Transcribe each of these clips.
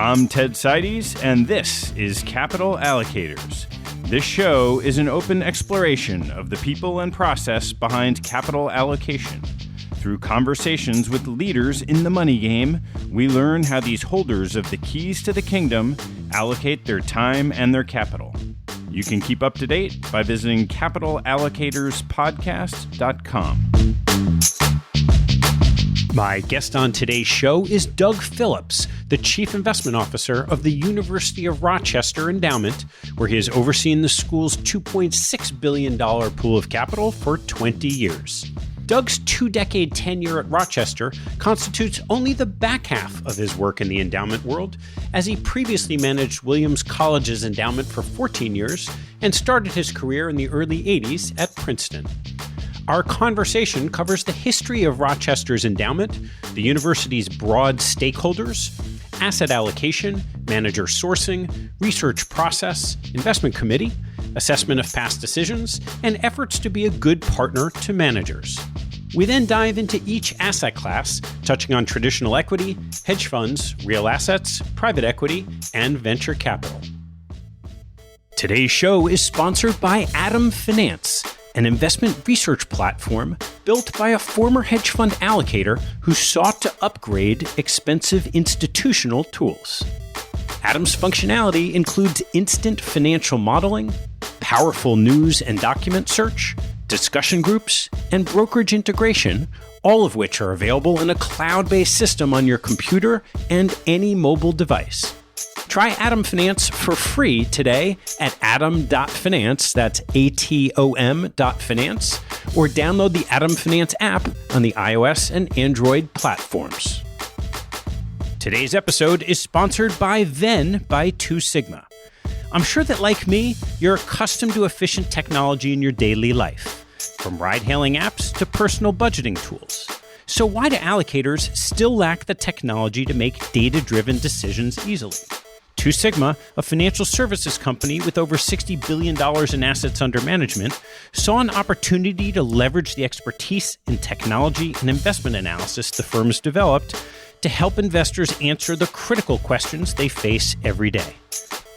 I'm Ted Seides, and this is Capital Allocators. This show is an open exploration of the people and process behind capital allocation. Through conversations with leaders in the money game, we learn how these holders of the keys to the kingdom allocate their time and their capital. You can keep up to date by visiting capitalallocatospodcast.com. My guest on today's show is Doug Phillips, the Chief Investment Officer of the University of Rochester Endowment, where he has overseen the school's $2.6 billion pool of capital for 20 years. Doug's two-decade tenure at Rochester constitutes only the back half of his work in the endowment world, as he previously managed Williams College's endowment for 14 years and started his career in the early 80s at Princeton. Our conversation covers the history of Rochester's endowment, the university's broad stakeholders, asset allocation, manager sourcing, research process, investment committee, assessment of past decisions, and efforts to be a good partner to managers. We then dive into each asset class, touching on traditional equity, hedge funds, real assets, private equity, and venture capital. Today's show is sponsored by Atom Finance, an investment research platform built by a former hedge fund allocator who sought to upgrade expensive institutional tools. Atom's functionality includes instant financial modeling, powerful news and document search, discussion groups, and brokerage integration, all of which are available in a cloud-based system on your computer and any mobile device. Try Atom Finance for free today at atom.finance, that's ATOM.finance, or download the Atom Finance app on the iOS and Android platforms. Today's episode is sponsored by Venn by 2 Sigma. I'm sure that, like me, you're accustomed to efficient technology in your daily life, from ride-hailing apps to personal budgeting tools. So why do allocators still lack the technology to make data-driven decisions easily? 2 Sigma, a financial services company with over $60 billion in assets under management, saw an opportunity to leverage the expertise in technology and investment analysis the firm has developed to help investors answer the critical questions they face every day.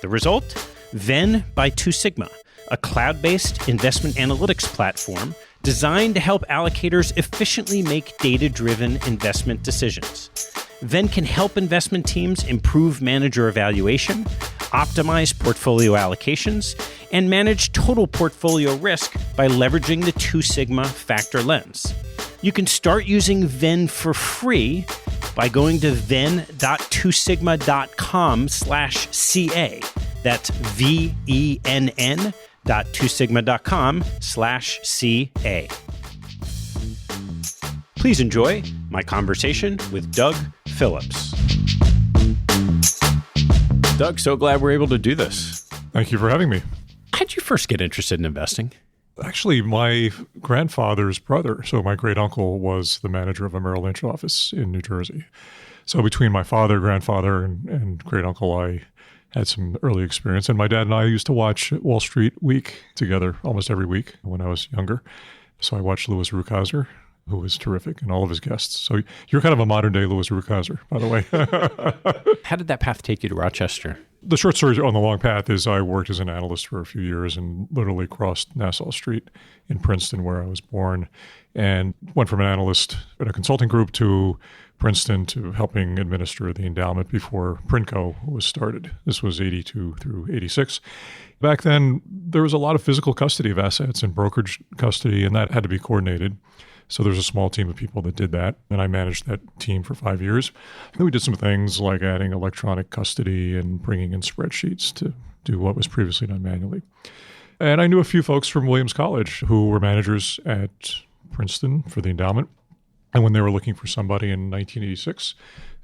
The result? Venn by 2 Sigma, a cloud-based investment analytics platform designed to help allocators efficiently make data-driven investment decisions. Venn can help investment teams improve manager evaluation, optimize portfolio allocations, and manage total portfolio risk by leveraging the 2 Sigma factor lens. You can start using Venn for free by going to venn.2sigma.com/CA. That's venn.2sigma.com/CA. Please enjoy my conversation with Doug Phillips. Doug, so glad we're able to do this. Thank you for having me. How did you first get interested in investing? Actually, my grandfather's brother, so my great uncle, was the manager of a Merrill Lynch office in New Jersey. So between my father, grandfather, and great uncle, I had some early experience. And my dad and I used to watch Wall Street Week together almost every week when I was younger. So I watched Louis Rukeyser, who was terrific, and all of his guests. So you're kind of a modern-day Louis Rukeyser, by the way. How did that path take you to Rochester? The short story on the long path is I worked as an analyst for a few years and literally crossed Nassau Street in Princeton, where I was born, and went from an analyst at a consulting group to Princeton to helping administer the endowment before Princo was started. This was 82 through 86. Back then, there was a lot of physical custody of assets and brokerage custody, and that had to be coordinated. So there's a small team of people that did that, and I managed that team for 5 years. And then we did some things like adding electronic custody and bringing in spreadsheets to do what was previously done manually. And I knew a few folks from Williams College who were managers at Princeton for the endowment. And when they were looking for somebody in 1986,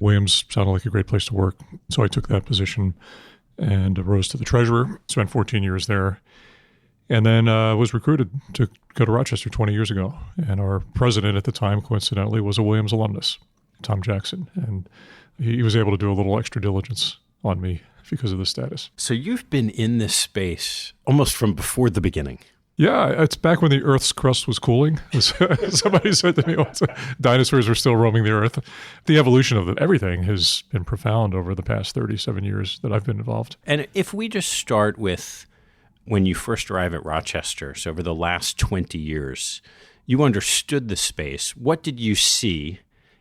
Williams sounded like a great place to work. So I took that position and rose to the treasurer, spent 14 years there, and then was recruited to go to Rochester 20 years ago. And our president at the time, coincidentally, was a Williams alumnus, Tom Jackson. And he was able to do a little extra diligence on me because of the status. So you've been in this space almost from before the beginning. Yeah, it's back when the Earth's crust was cooling. Somebody said to me once, dinosaurs were still roaming the Earth. The evolution of everything has been profound over the past 37 years that I've been involved. And if we just start with when you first arrived at Rochester, so over the last 20 years, you understood the space. What did you see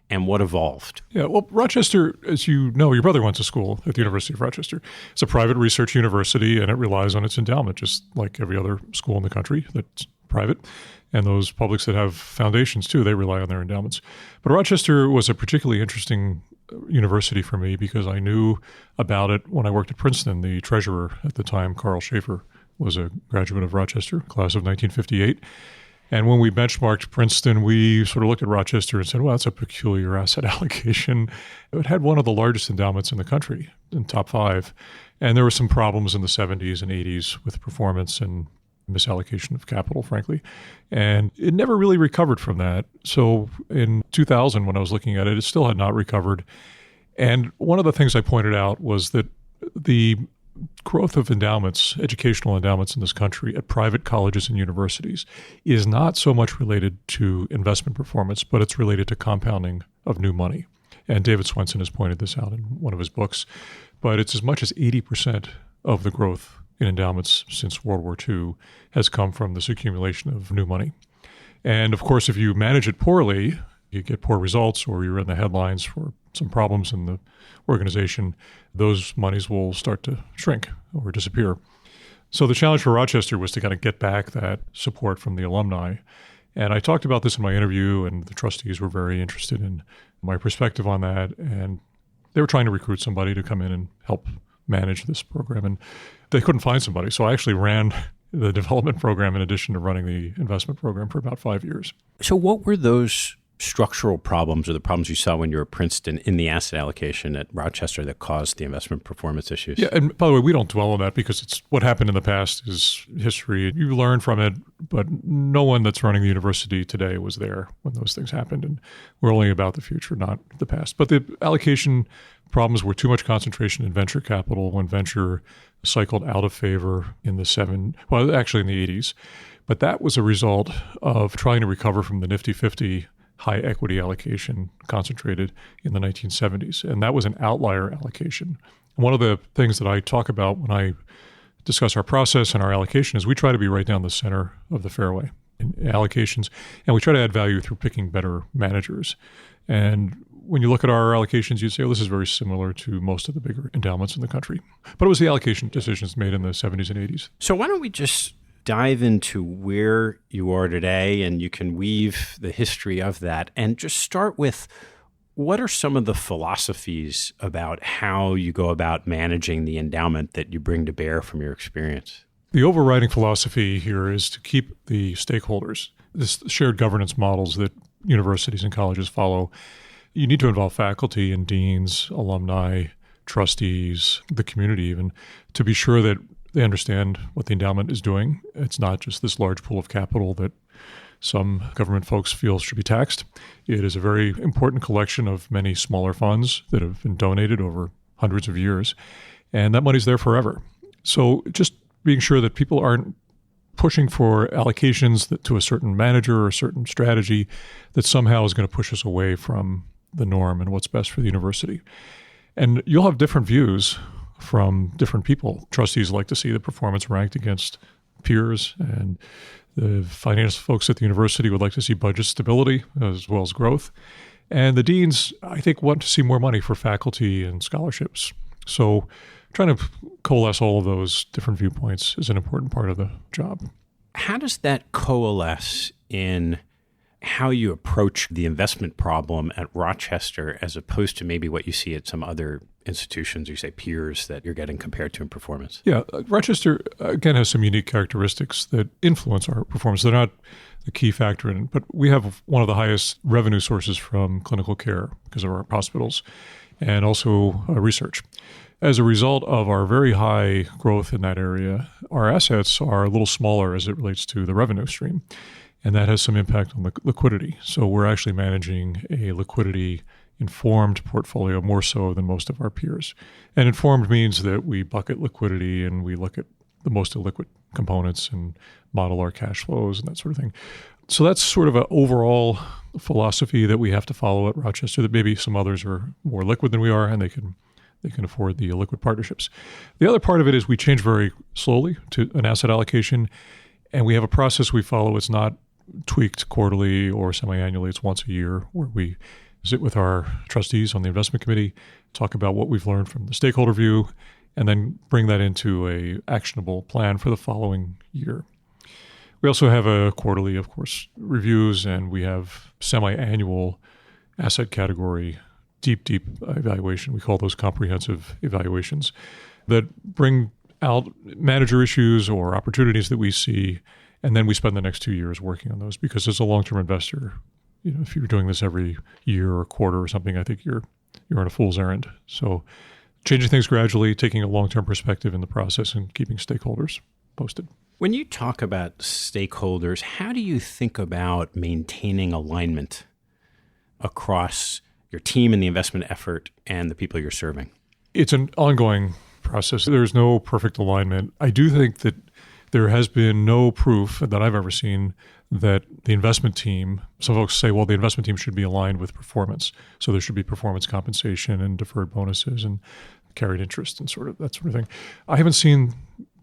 and what evolved? Yeah, well, Rochester, as you know, your brother went to school at the University of Rochester. It's a private research university, and it relies on its endowment, just like every other school in the country that's private. And those publics that have foundations, too, they rely on their endowments. But Rochester was a particularly interesting university for me because I knew about it when I worked at Princeton. The treasurer at the time, Carl Schaefer, was a graduate of Rochester, class of 1958. And when we benchmarked Princeton, we sort of looked at Rochester and said, well, that's a peculiar asset allocation. It had one of the largest endowments in the country, in top 5. And there were some problems in the 70s and 80s with performance and misallocation of capital, frankly. And it never really recovered from that. So in 2000, when I was looking at it, it still had not recovered. And one of the things I pointed out was that the growth of endowments, educational endowments in this country at private colleges and universities is not so much related to investment performance, but it's related to compounding of new money. And David Swenson has pointed this out in one of his books. But it's as much as 80% of the growth in endowments since World War II has come from this accumulation of new money. And of course, if you manage it poorly, you get poor results or you're in the headlines for some problems in the organization, those monies will start to shrink or disappear. So the challenge for Rochester was to kind of get back that support from the alumni. And I talked about this in my interview, and the trustees were very interested in my perspective on that. And they were trying to recruit somebody to come in and help manage this program. And they couldn't find somebody. So I actually ran the development program in addition to running the investment program for about 5 years. So what were those structural problems or the problems you saw when you were at Princeton in the asset allocation at Rochester that caused the investment performance issues? Yeah, and by the way, we don't dwell on that because it's what happened in the past is history. You learn from it, but no one that's running the university today was there when those things happened. And we're only about the future, not the past. But the allocation problems were too much concentration in venture capital when venture cycled out of favor in the 80s. But that was a result of trying to recover from the Nifty 50 high equity allocation concentrated in the 1970s. And that was an outlier allocation. One of the things that I talk about when I discuss our process and our allocation is we try to be right down the center of the fairway in allocations, and we try to add value through picking better managers. And when you look at our allocations, you'd say, oh, this is very similar to most of the bigger endowments in the country. But it was the allocation decisions made in the 70s and 80s. So why don't we just dive into where you are today, and you can weave the history of that, and just start with what are some of the philosophies about how you go about managing the endowment that you bring to bear from your experience? The overriding philosophy here is to keep the stakeholders, this shared governance models that universities and colleges follow. You need to involve faculty and deans, alumni, trustees, the community even, to be sure that they understand what the endowment is doing. It's not just this large pool of capital that some government folks feel should be taxed. It is a very important collection of many smaller funds that have been donated over hundreds of years, and that money's there forever. So just being sure that people aren't pushing for allocations to a certain manager or a certain strategy that somehow is going to push us away from the norm and what's best for the university. And you'll have different views from different people. Trustees like to see the performance ranked against peers, and the finance folks at the university would like to see budget stability as well as growth. And the deans, I think, want to see more money for faculty and scholarships. So trying to coalesce all of those different viewpoints is an important part of the job. How does that coalesce in how you approach the investment problem at Rochester as opposed to maybe what you see at some other institutions, you say peers, that you're getting compared to in performance? Yeah, Rochester, again, has some unique characteristics that influence our performance. They're not the key factor in it, but we have one of the highest revenue sources from clinical care because of our hospitals and also research. As a result of our very high growth in that area, our assets are a little smaller as it relates to the revenue stream, and that has some impact on the liquidity. So we're actually managing a liquidity-informed portfolio more so than most of our peers. And informed means that we bucket liquidity and we look at the most illiquid components and model our cash flows and that sort of thing. So that's sort of an overall philosophy that we have to follow at Rochester, that maybe some others are more liquid than we are, and they can afford the liquid partnerships. The other part of it is we change very slowly to an asset allocation, and we have a process we follow. It's not tweaked quarterly or semi-annually. It's once a year, where we sit with our trustees on the investment committee, talk about what we've learned from the stakeholder view, and then bring that into a actionable plan for the following year. We also have a quarterly, of course, reviews, and we have semi-annual asset category deep evaluation. We call those comprehensive evaluations that bring out manager issues or opportunities that we see, and then we spend the next 2 years working on those. Because as a long-term investor, if you're doing this every year or quarter or something, I think you're on a fool's errand. So changing things gradually, taking a long-term perspective in the process, and keeping stakeholders posted. When you talk about stakeholders, how do you think about maintaining alignment across your team and the investment effort and the people you're serving? It's an ongoing process. There's no perfect alignment. I do think that there has been no proof that I've ever seen that the investment team, some folks say, well, the investment team should be aligned with performance. So there should be performance compensation and deferred bonuses and carried interest and sort of that sort of thing. I haven't seen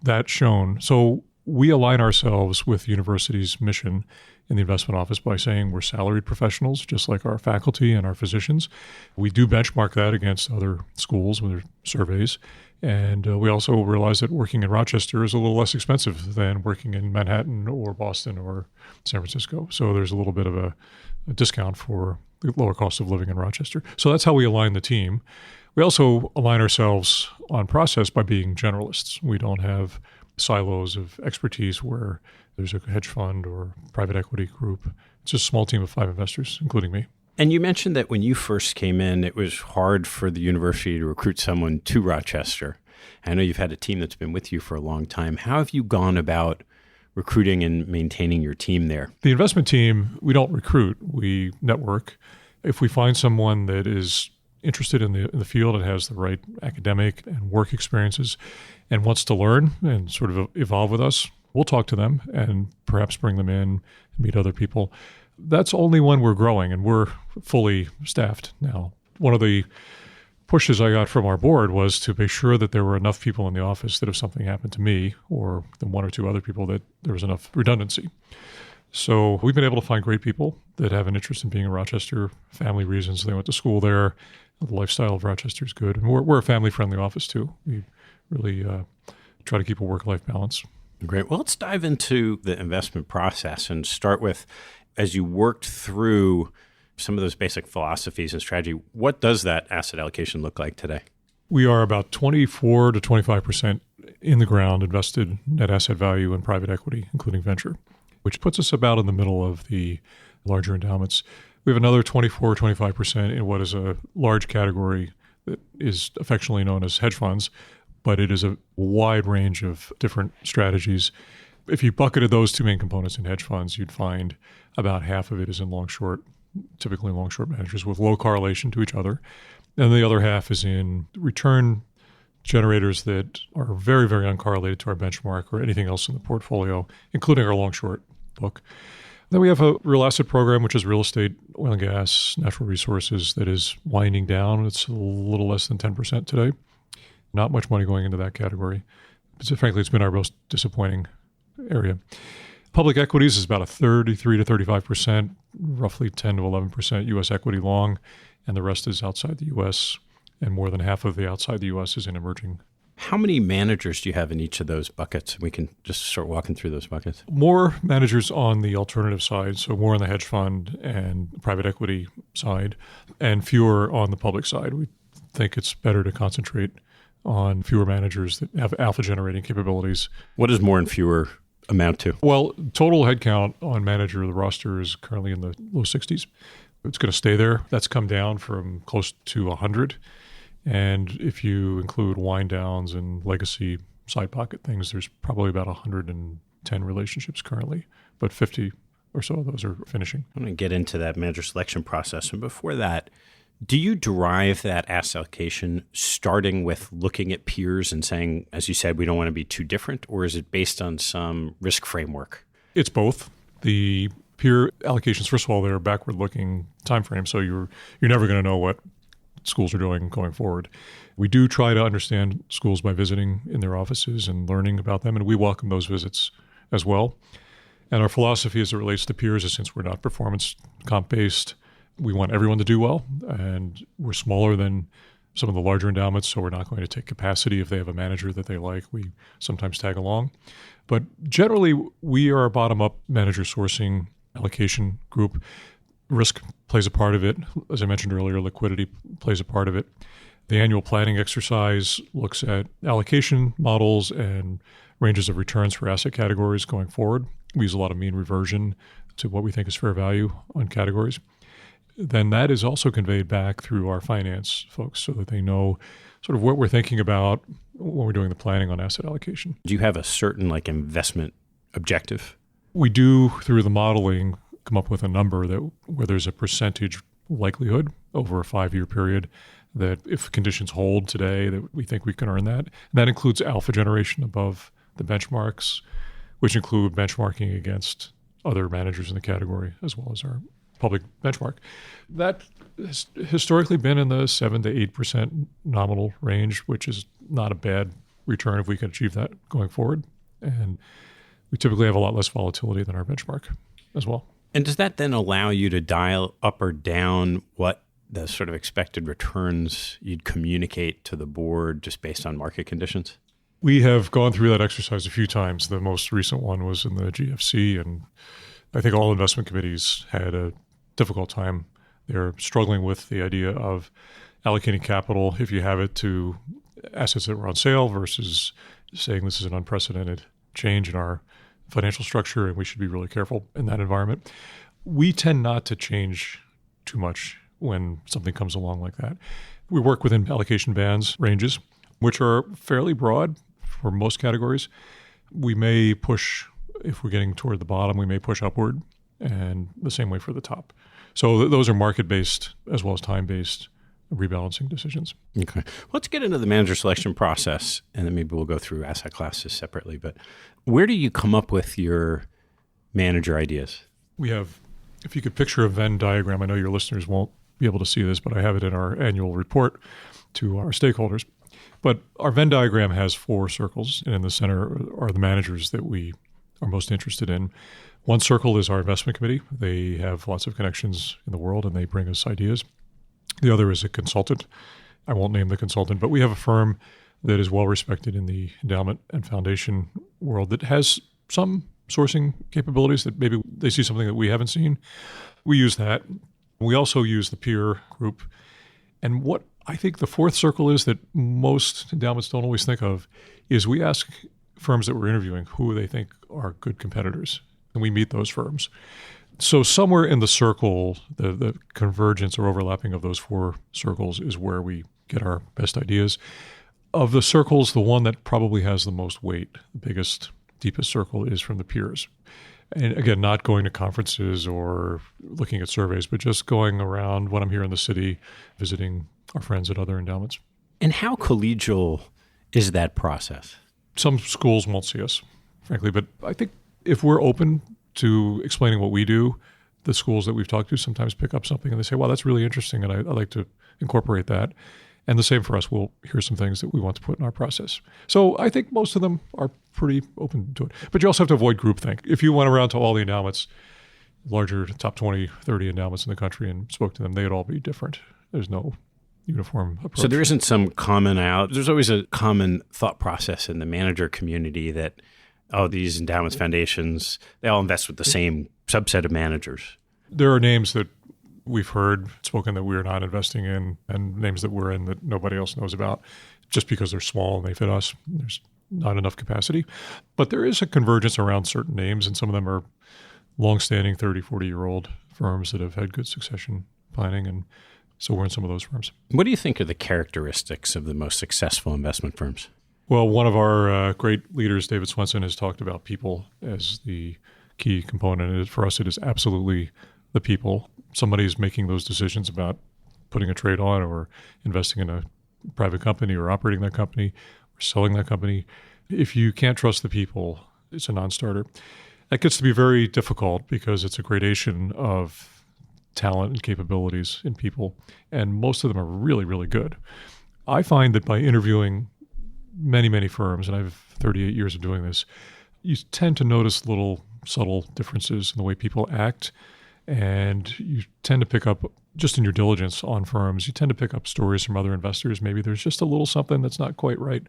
that shown. So we align ourselves with the university's mission in the investment office by saying we're salaried professionals, just like our faculty and our physicians. We do benchmark that against other schools with their surveys. And we also realize that working in Rochester is a little less expensive than working in Manhattan or Boston or San Francisco. So there's a little bit of a discount for the lower cost of living in Rochester. So that's how we align the team. We also align ourselves on process by being generalists. We don't have silos of expertise where there's a hedge fund or private equity group. It's a small team of 5 investors, including me. And you mentioned that when you first came in, it was hard for the university to recruit someone to Rochester. I know you've had a team that's been with you for a long time. How have you gone about recruiting and maintaining your team there? The investment team, we don't recruit. We network. If we find someone that is interested in the field and has the right academic and work experiences and wants to learn and sort of evolve with us, we'll talk to them and perhaps bring them in and meet other people. That's only when we're growing, and we're fully staffed now. One of the pushes I got from our board was to make sure that there were enough people in the office that if something happened to me or the 1 or 2 other people, that there was enough redundancy. So we've been able to find great people that have an interest in being in Rochester, family reasons. They went to school there. The lifestyle of Rochester is good. And we're a family-friendly office, too. We really try to keep a work-life balance. Great. Well, let's dive into the investment process and start with, as you worked through some of those basic philosophies and strategy, what does that asset allocation look like today? We are about 24 to 25% in the ground invested net asset value in private equity, including venture, which puts us about in the middle of the larger endowments. We have another 24, 25% in what is a large category that is affectionately known as hedge funds, but it is a wide range of different strategies. If you bucketed those 2 main components in hedge funds, you'd find about half of it is in long-short, typically long-short managers with low correlation to each other. And the other half is in return generators that are very, very uncorrelated to our benchmark or anything else in the portfolio, including our long-short book. Then we have a real asset program, which is real estate, oil and gas, natural resources, that is winding down. It's a little less than 10% today. Not much money going into that category. But frankly, it's been our most disappointing area. Public equities is about a 33 to 35%, roughly 10 to 11% U.S. equity long, and the rest is outside the U.S., and more than half of the outside the U.S. is in emerging. How many managers do you have in each of those buckets? We can just start walking through those buckets. More managers on the alternative side, so more on the hedge fund and private equity side, and fewer on the public side. We think it's better to concentrate on fewer managers that have alpha-generating capabilities. What does more and fewer amount to? Well, total headcount on manager, the roster is currently in the low 60s. It's going to stay there. That's come down from close to 100. And if you include wind downs and legacy side pocket things, there's probably about 110 relationships currently, but 50 or so of those are finishing. I'm going to get into that manager selection process. And before that, Do you derive that asset allocation starting with looking at peers and saying, as you said, we don't want to be too different, or is it based on some risk framework? It's both. The peer allocations, first of all, they're backward-looking time frame, so you're never going to know what schools are doing going forward. We do try to understand schools by visiting in their offices and learning about them, and we welcome those visits as well. And our philosophy as it relates to peers is, since we're not performance comp-based, we want everyone to do well, and we're smaller than some of the larger endowments, so we're not going to take capacity if they have a manager that they like. We sometimes tag along. But generally, we are a bottom-up manager sourcing allocation group. Risk plays a part of it. As I mentioned earlier, liquidity plays a part of it. The annual planning exercise looks at allocation models and ranges of returns for asset categories going forward. We use a lot of mean reversion to what we think is fair value on categories. Then that is also conveyed back through our finance folks so that they know sort of what we're thinking about when we're doing the planning on asset allocation. Do you have a certain investment objective? We do, through the modeling, come up with a number that where there's a percentage likelihood over a 5-year period that if conditions hold today, that we think we can earn that. And that includes alpha generation above the benchmarks, which include benchmarking against other managers in the category, as well as our public benchmark. That has historically been in the 7 to 8% nominal range, which is not a bad return if we can achieve that going forward. And we typically have a lot less volatility than our benchmark as well. And does that then allow you to dial up or down what the sort of expected returns you'd communicate to the board just based on market conditions? We have gone through that exercise a few times. The most recent one was in the GFC, and I think all investment committees had a difficult time. They're struggling with the idea of allocating capital, if you have it, to assets that were on sale versus saying this is an unprecedented change in our financial structure and we should be really careful in that environment. We tend not to change too much when something comes along like that. We work within allocation bands ranges, which are fairly broad for most categories. We may push, if we're getting toward the bottom, we may push upward, and the same way for the top. So those are market-based as well as time-based rebalancing decisions. Okay. Let's get into the manager selection process, and then maybe we'll go through asset classes separately. But where do you come up with your manager ideas? We have, if you could picture a Venn diagram, I know your listeners won't be able to see this, but I have it in our annual report to our stakeholders. But our Venn diagram has 4 circles, and in the center are the managers that we are most interested in. One circle is our investment committee. They have lots of connections in the world, and they bring us ideas. The other is a consultant. I won't name the consultant, but we have a firm that is well respected in the endowment and foundation world that has some sourcing capabilities that maybe they see something that we haven't seen. We use that. We also use the peer group. And what I think the 4th circle is that most endowments don't always think of is we ask firms that we're interviewing who they think are good competitors, and we meet those firms. So somewhere in the circle, the convergence or overlapping of those 4 circles is where we get our best ideas. Of the circles, the one that probably has the most weight, the biggest, deepest circle, is from the peers. And again, not going to conferences or looking at surveys, but just going around when I'm here in the city, visiting our friends at other endowments. And how collegial is that process? Some schools won't see us, frankly, but I think if we're open to explaining what we do, the schools that we've talked to sometimes pick up something and they say, wow, that's really interesting, and I'd like to incorporate that. And the same for us. We'll hear some things that we want to put in our process. So I think most of them are pretty open to it. But you also have to avoid groupthink. If you went around to all the endowments, larger top 20, 30 endowments in the country, and spoke to them, they'd all be different. There's no uniform approach. So there isn't some common there's always a common thought process in the manager community that, these endowments, foundations, they all invest with the same subset of managers. There are names that we've heard spoken that we're not investing in, and names that we're in that nobody else knows about just because they're small and they fit us. There's not enough capacity. But there is a convergence around certain names, and some of them are longstanding 30, 40-year-old firms that have had good succession planning, and so we're in some of those firms. What do you think are the characteristics of the most successful investment firms? Well, one of our great leaders, David Swenson, has talked about people as the key component. For us, it is absolutely the people. Somebody is making those decisions about putting a trade on or investing in a private company or operating that company or selling that company. If you can't trust the people, it's a non-starter. That gets to be very difficult because it's a gradation of talent and capabilities in people, and most of them are really, really good. I find that by interviewing many, many firms, and I have 38 years of doing this, you tend to notice little subtle differences in the way people act, and you tend to pick up, just in your diligence on firms, you tend to pick up stories from other investors. Maybe there's just a little something that's not quite right.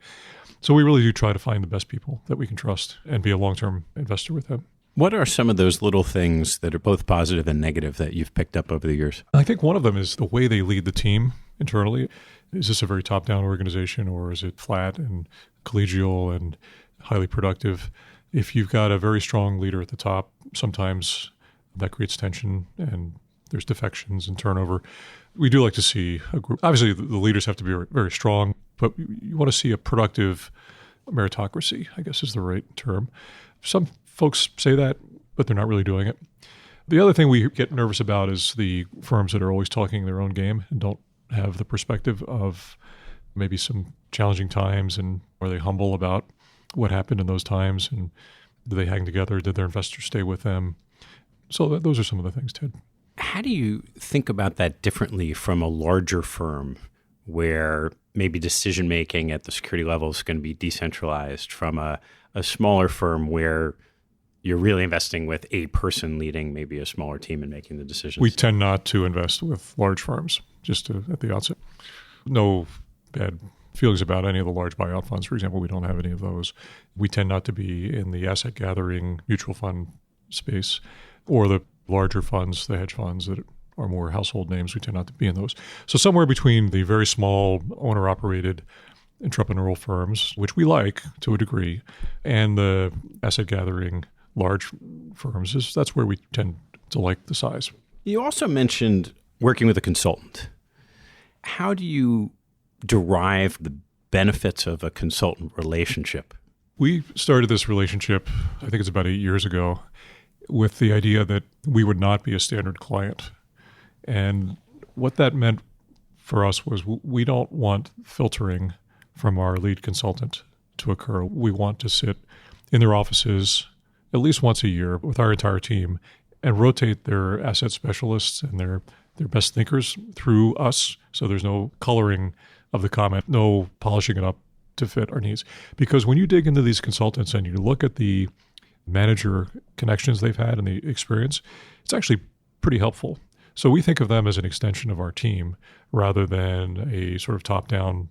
So we really do try to find the best people that we can trust and be a long-term investor with them. What are some of those little things that are both positive and negative that you've picked up over the years? I think one of them is the way they lead the team internally. Is this a very top-down organization, or is it flat and collegial and highly productive? If you've got a very strong leader at the top, sometimes that creates tension and there's defections and turnover. We do like to see a group. Obviously, the leaders have to be very strong, but you want to see a productive meritocracy, I guess is the right term. Some folks say that, but they're not really doing it. The other thing we get nervous about is the firms that are always talking their own game and don't have the perspective of maybe some challenging times, and are they humble about what happened in those times, and do they hang together? Did their investors stay with them? So those are some of the things, Ted. How do you think about that differently from a larger firm where maybe decision-making at the security level is going to be decentralized from a smaller firm where you're really investing with a person leading maybe a smaller team and making the decisions? We tend not to invest with large firms, at the outset. No bad feelings about any of the large buyout funds, for example. We don't have any of those. We tend not to be in the asset gathering mutual fund space or the larger funds, the hedge funds that are more household names. We tend not to be in those. So somewhere between the very small owner-operated entrepreneurial firms, which we like to a degree, and the asset gathering large firms, that's where we tend to like the size. You also mentioned working with a consultant. How do you derive the benefits of a consultant relationship? We started this relationship, I think it's about 8 years ago, with the idea that we would not be a standard client. And what that meant for us was we don't want filtering from our lead consultant to occur. We want to sit in their offices at least once a year with our entire team and rotate their asset specialists and their best thinkers through us. So there's no coloring of the comment, no polishing it up to fit our needs. Because when you dig into these consultants and you look at the manager connections they've had and the experience, it's actually pretty helpful. So we think of them as an extension of our team rather than a sort of top-down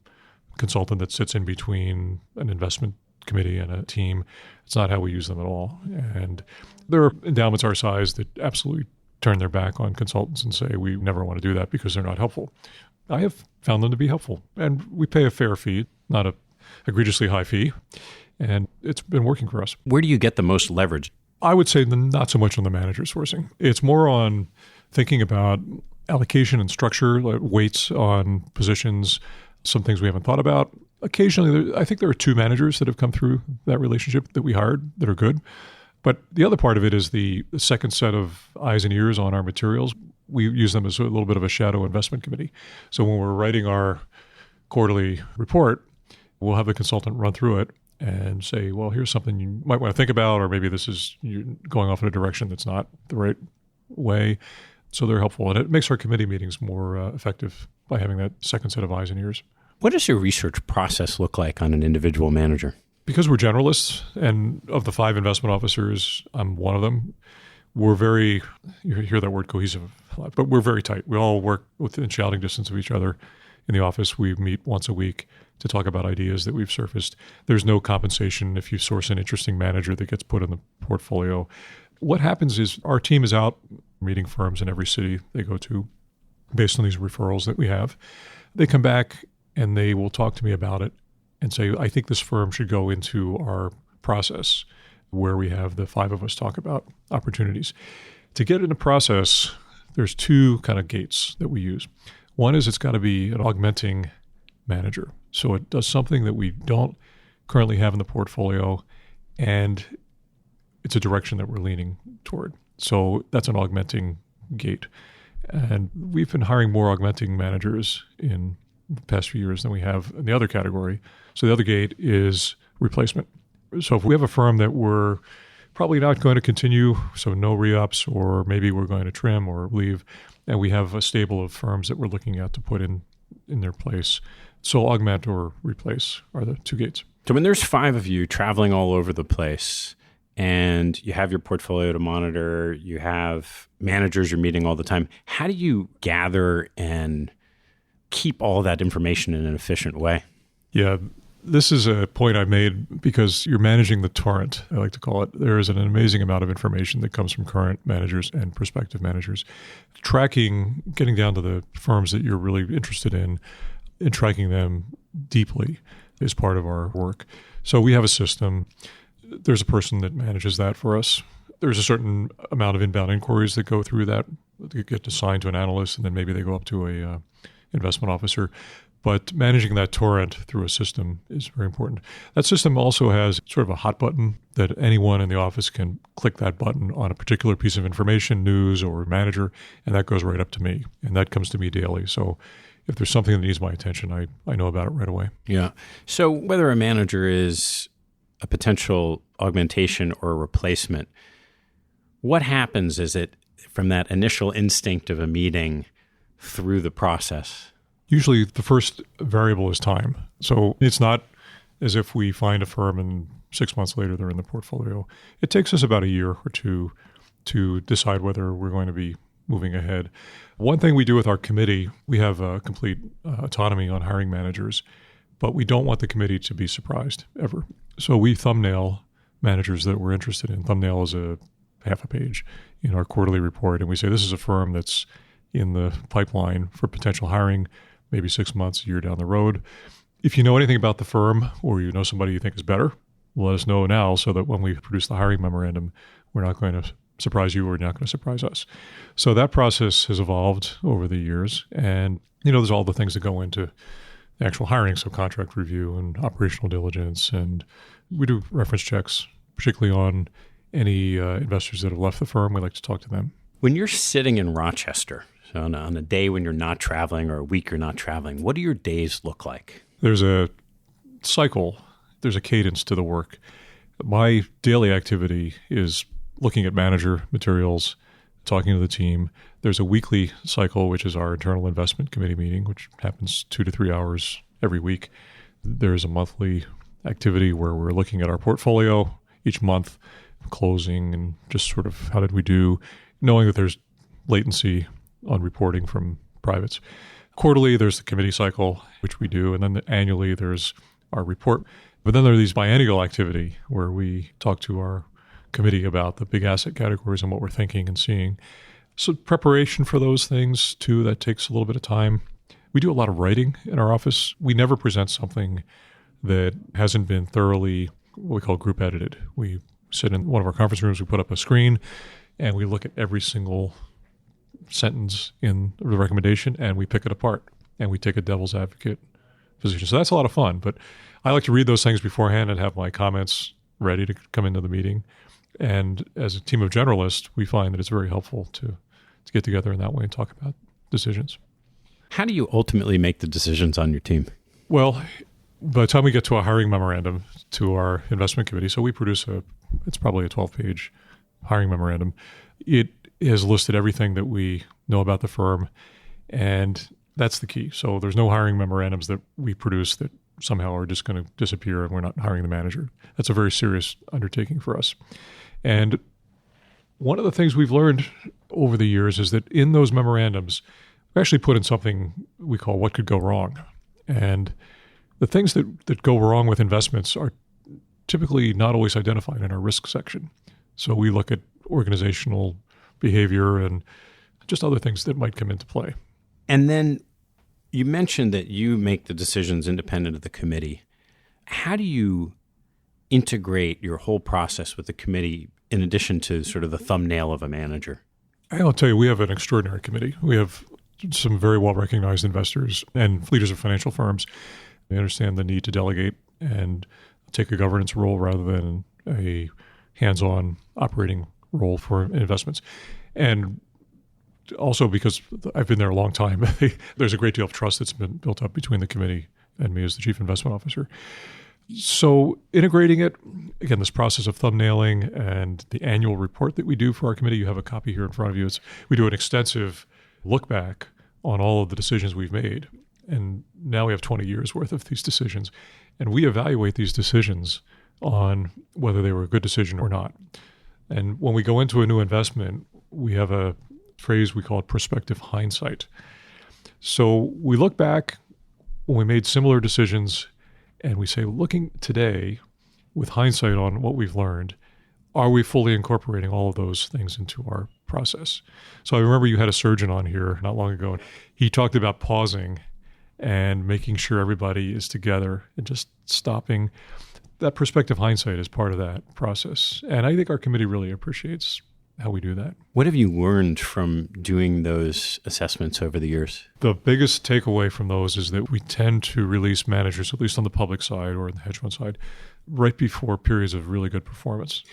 consultant that sits in between an investment committee and a team. It's not how we use them at all. And there are endowments our size that absolutely turn their back on consultants and say, we never want to do that because they're not helpful. I have found them to be helpful. And we pay a fair fee, not a egregiously high fee. And it's been working for us. Where do you get the most leverage? I would say not so much on the manager sourcing. It's more on thinking about allocation and structure, like weights on positions, some things we haven't thought about. Occasionally, I think there are 2 managers that have come through that relationship that we hired that are good. But the other part of it is the second set of eyes and ears on our materials. We use them as a little bit of a shadow investment committee. So when we're writing our quarterly report, we'll have the consultant run through it and say, well, here's something you might want to think about, or maybe this is you going off in a direction that's not the right way. So they're helpful. And it makes our committee meetings more effective by having that second set of eyes and ears. What does your research process look like on an individual manager? Because we're generalists, and of the 5 investment officers, I'm one of them, we're very, you hear that word cohesive a lot, but we're very tight. We all work within shouting distance of each other in the office. We meet once a week to talk about ideas that we've surfaced. There's no compensation if you source an interesting manager that gets put in the portfolio. What happens is our team is out meeting firms in every city they go to based on these referrals that we have. They come back and they will talk to me about it and say, I think this firm should go into our process where we have the 5 of us talk about opportunities. To get in the process, there's 2 kind of gates that we use. One is it's got to be an augmenting manager. So it does something that we don't currently have in the portfolio, and it's a direction that we're leaning toward. So that's an augmenting gate. And we've been hiring more augmenting managers in the past few years than we have in the other category. So the other gate is replacement. So if we have a firm that we're probably not going to continue, so no re-ups, or maybe we're going to trim or leave, and we have a stable of firms that we're looking at to put in their place. So augment or replace are the two gates. So when there's 5 of you traveling all over the place and you have your portfolio to monitor, you have managers you're meeting all the time, how do you gather and keep all that information in an efficient way? Yeah, this is a point I made because you're managing the torrent, I like to call it. There is an amazing amount of information that comes from current managers and prospective managers. Tracking, getting down to the firms that you're really interested in and tracking them deeply is part of our work. So we have a system. There's a person that manages that for us. There's a certain amount of inbound inquiries that go through that. They get assigned to an analyst, and then maybe they go up to a investment officer. But managing that torrent through a system is very important. That system also has sort of a hot button that anyone in the office can click that button on a particular piece of information, news or manager, and that goes right up to me. And that comes to me daily. So if there's something that needs my attention, I know about it right away. Yeah. So whether a manager is a potential augmentation or a replacement, what happens is it from that initial instinct of a meeting through the process? Usually the first variable is time. So it's not as if we find a firm and 6 months later they're in the portfolio. It takes us about a year or two to decide whether we're going to be moving ahead. One thing we do with our committee, we have complete autonomy on hiring managers, but we don't want the committee to be surprised ever. So we thumbnail managers that we're interested in. Thumbnail is a half a page in our quarterly report, and we say this is a firm that's in the pipeline for potential hiring, maybe 6 months, a year down the road. If you know anything about the firm or you know somebody you think is better, let us know now so that when we produce the hiring memorandum, we're not going to surprise you or you're not going to surprise us. So that process has evolved over the years. And, there's all the things that go into the actual hiring, so contract review and operational diligence. And we do reference checks, particularly on any investors that have left the firm. We like to talk to them. When you're sitting in Rochester, so on a day when you're not traveling or a week you're not traveling, what do your days look like? There's a cycle. There's a cadence to the work. My daily activity is looking at manager materials, talking to the team. There's a weekly cycle, which is our internal investment committee meeting, which happens 2 to 3 hours every week. There's a monthly activity where we're looking at our portfolio each month, closing, and just sort of how did we do, knowing that there's latency on reporting from privates. Quarterly, there's the committee cycle, which we do, and then annually there's our report. But then there are these biennial activity where we talk to our committee about the big asset categories and what we're thinking and seeing. So preparation for those things, too, that takes a little bit of time. We do a lot of writing in our office. We never present something that hasn't been thoroughly, what we call group edited. We sit in one of our conference rooms, we put up a screen, and we look at every single sentence in the recommendation, and we pick it apart, and we take a devil's advocate position. So that's a lot of fun, but I like to read those things beforehand and have my comments ready to come into the meeting. And as a team of generalists, we find that it's very helpful to get together in that way and talk about decisions. How do you ultimately make the decisions on your team? Well, by the time we get to a hiring memorandum to our investment committee, so we produce it's probably a 12-page hiring memorandum. It has listed everything that we know about the firm, and that's the key. So there's no hiring memorandums that we produce that somehow are just going to disappear and we're not hiring the manager. That's a very serious undertaking for us. And one of the things we've learned over the years is that in those memorandums, we actually put in something we call what could go wrong. And the things that go wrong with investments are typically not always identified in our risk section. So we look at organizational behavior and just other things that might come into play. And then you mentioned that you make the decisions independent of the committee. How do you integrate your whole process with the committee in addition to sort of the thumbnail of a manager? I'll tell you, we have an extraordinary committee. We have some very well-recognized investors and leaders of financial firms. They understand the need to delegate and take a governance role rather than a hands-on operating role for investments. And also because I've been there a long time, there's a great deal of trust that's been built up between the committee and me as the chief investment officer. So integrating it, again, this process of thumbnailing and the annual report that we do for our committee, you have a copy here in front of you. We do an extensive look back on all of the decisions we've made. And now we have 20 years worth of these decisions. And we evaluate these decisions on whether they were a good decision or not. And when we go into a new investment, we have a phrase we call it prospective hindsight. So we look back when we made similar decisions and we say, looking today with hindsight on what we've learned, are we fully incorporating all of those things into our process? So I remember you had a surgeon on here not long ago, and he talked about pausing and making sure everybody is together and just stopping. That prospective hindsight is part of that process. And I think our committee really appreciates how we do that. What have you learned from doing those assessments over the years? The biggest takeaway from those is that we tend to release managers, at least on the public side or the hedge fund side, right before periods of really good performance.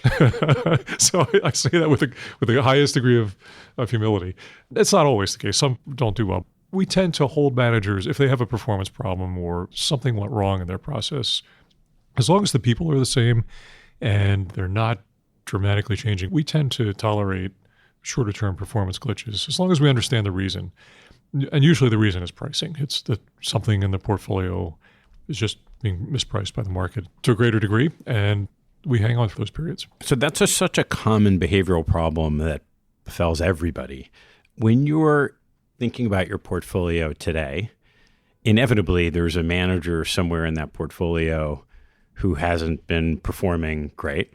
So I say that with the highest degree of humility. It's not always the case. Some don't do well. We tend to hold managers, if they have a performance problem or something went wrong in their process, as long as the people are the same and they're not dramatically changing, we tend to tolerate shorter-term performance glitches as long as we understand the reason. And usually the reason is pricing. It's that something in the portfolio is just being mispriced by the market to a greater degree, and we hang on for those periods. So that's such a common behavioral problem that befalls everybody. When you're thinking about your portfolio today, inevitably there's a manager somewhere in that portfolio who hasn't been performing great.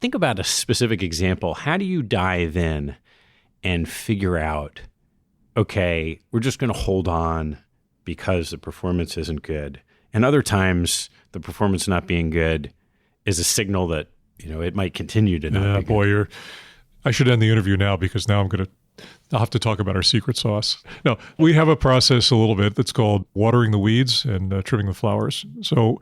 Think about a specific example. How do you dive in and figure out, okay, we're just going to hold on because the performance isn't good? And other times, the performance not being good is a signal that, it might continue to not be good. Boy, I should end the interview now because now I'll have to talk about our secret sauce. No, we have a process a little bit that's called watering the weeds and trimming the flowers. So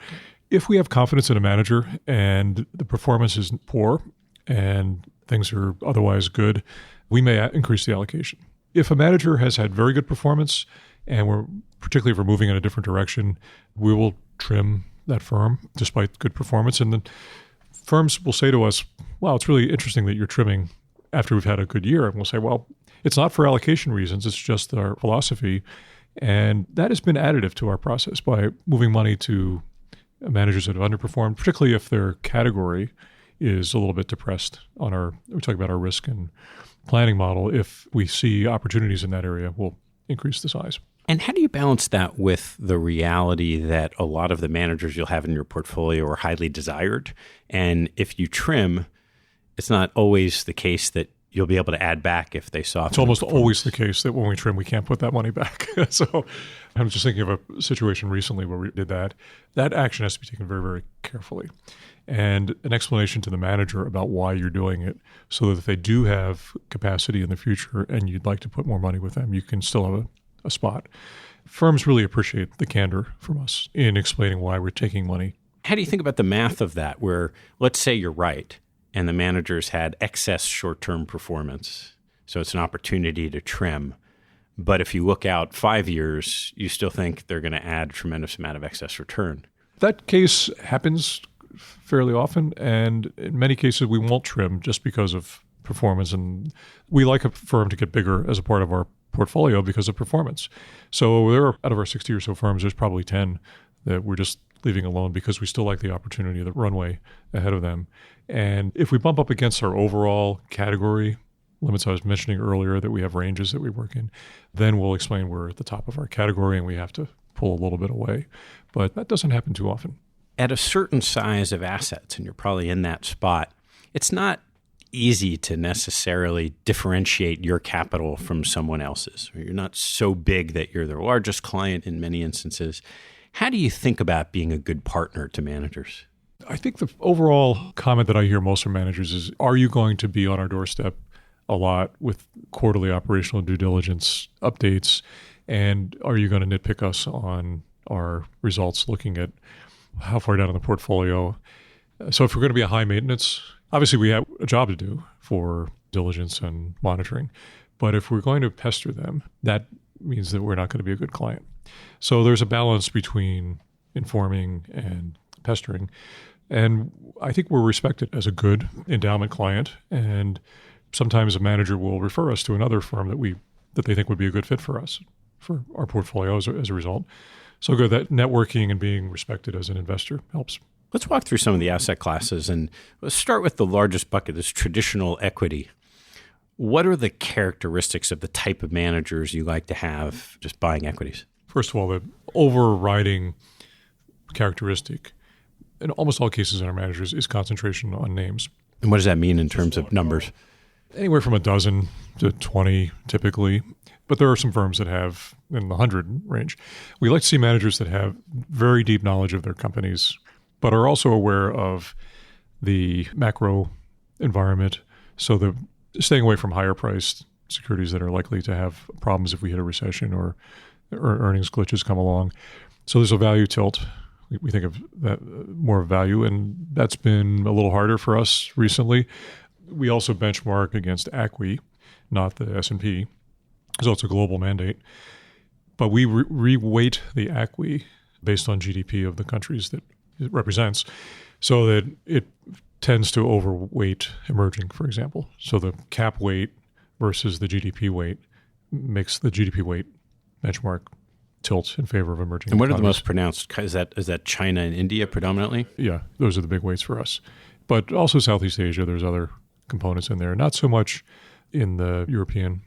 if we have confidence in a manager and the performance is poor and things are otherwise good, we may increase the allocation. If a manager has had very good performance and particularly if we're moving in a different direction, we will trim that firm despite good performance. And then firms will say to us, wow, it's really interesting that you're trimming after we've had a good year. And we'll say, well, it's not for allocation reasons. It's just our philosophy. And that has been additive to our process by moving money to managers that have underperformed, particularly if their category is a little bit depressed we're talking about our risk and planning model. If we see opportunities in that area, we'll increase the size. And how do you balance that with the reality that a lot of the managers you'll have in your portfolio are highly desired? And if you trim, it's not always the case that you'll be able to add back if they soften. It's almost always the case that when we trim, we can't put that money back. So I'm just thinking of a situation recently where we did that. That action has to be taken very, very carefully. And an explanation to the manager about why you're doing it so that if they do have capacity in the future and you'd like to put more money with them, you can still have a spot. Firms really appreciate the candor from us in explaining why we're taking money. How do you think about the math of that where, let's say you're right, and the managers had excess short-term performance, so it's an opportunity to trim. But if you look out 5 years, you still think they're going to add a tremendous amount of excess return. That case happens fairly often, and in many cases we won't trim just because of performance. And we like a firm to get bigger as a part of our portfolio because of performance. So there are, out of our 60 or so firms, there's probably 10 that we're just leaving alone because we still like the opportunity, the runway ahead of them. And if we bump up against our overall category limits I was mentioning earlier, that we have ranges that we work in, then we'll explain we're at the top of our category and we have to pull a little bit away. But that doesn't happen too often. At a certain size of assets, and you're probably in that spot, it's not easy to necessarily differentiate your capital from someone else's. You're not so big that you're their largest client in many instances. How do you think about being a good partner to managers? I think the overall comment that I hear most from managers is, are you going to be on our doorstep a lot with quarterly operational due diligence updates? And are you going to nitpick us on our results, looking at how far down in the portfolio? So if we're going to be a high maintenance, obviously we have a job to do for diligence and monitoring. But if we're going to pester them, that means that we're not going to be a good client. So there's a balance between informing and pestering. And I think we're respected as a good endowment client. And sometimes a manager will refer us to another firm that they think would be a good fit for us, for our portfolio as a result. So good that networking and being respected as an investor helps. Let's walk through some of the asset classes. And let's start with the largest bucket, is traditional equity. What are the characteristics of the type of managers you like to have just buying equities? First of all, the overriding characteristic in almost all cases in our managers is concentration on names. And what does that mean in terms of numbers? Anywhere from a dozen to 20 typically. But there are some firms that have in the 100 range. We like to see managers that have very deep knowledge of their companies, but are also aware of the macro environment. So the staying away from higher priced securities that are likely to have problems if we hit a recession or earnings glitches come along. So there's a value tilt. We think of that more of value, and that's been a little harder for us recently. We also benchmark against ACWI, not the S&P. So it's a global mandate. But we re-weight the ACWI based on GDP of the countries that it represents, so that it tends to overweight emerging, for example. So the cap weight versus the GDP weight makes the GDP weight benchmark tilt in favor of emerging And what economies. are the most pronounced? Is that China and India predominantly? Yeah, those are the big weights for us. But also Southeast Asia, there's other components in there. Not so much in the European